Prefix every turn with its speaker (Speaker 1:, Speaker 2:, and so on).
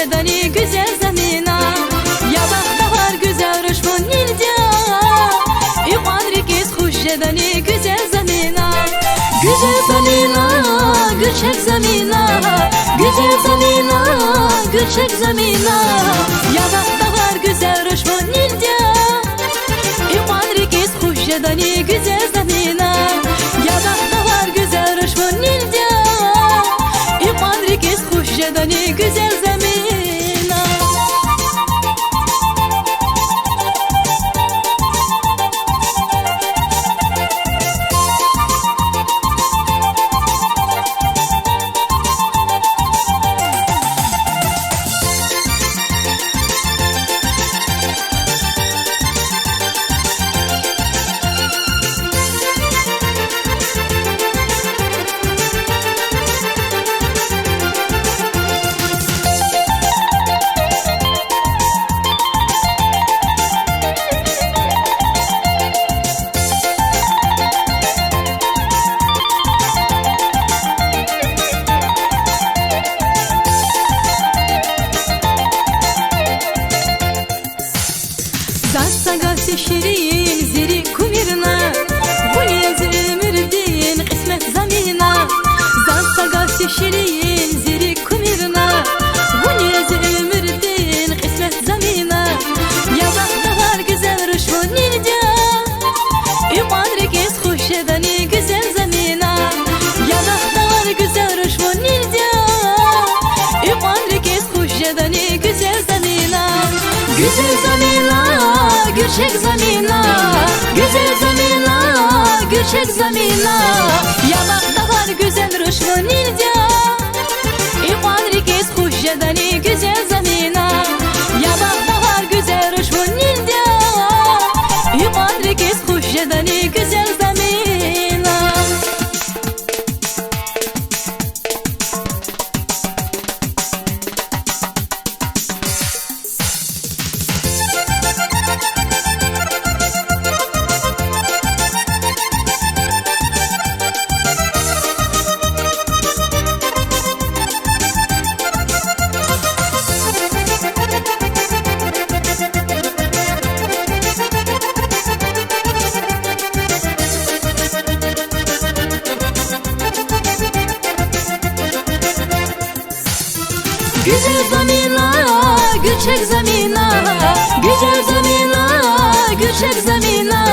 Speaker 1: şedani güzel zamina. Ya bahar güzel rüşmun nilca. Yuqadri خوش شدنی güzel zamina. Güzel zamina, gülçek zamina. Güzel zamina, gülçek zamina. Ya bahar güzel rüşmun nilca. Yuqadri خوش شدنی güzel zamina. Ya bahar güzel rüşmun nilca. Yuqadri خوش شدنی güzel zamina. Sagası şirin ziri kumirna. Bu niyazı ömürdin kısmet zamina. Sagası şirin ziri kumirna. Bu niyazı ömürdin kısmet zamina. Ya bahar güzel rüşmun nilca. Yuqadri خوش شدنی güzel zamina. Ya bahar güzel rüşmun nilca. Yuqadri خوش شدنی güzel zamina. Güzel zamina, gülçek zamina. Güzel zamina, gülçek zamina. Ya bahar güzel rüşmun nilca. Yuqadri خوش شدنی güzel zamina. Ya bahar güzel rüşmun nilca. Yuqadri خوش شدنی güzel zamina. Güzel zamina, gülçek zamina. Güzel zamina, gülçek zamina.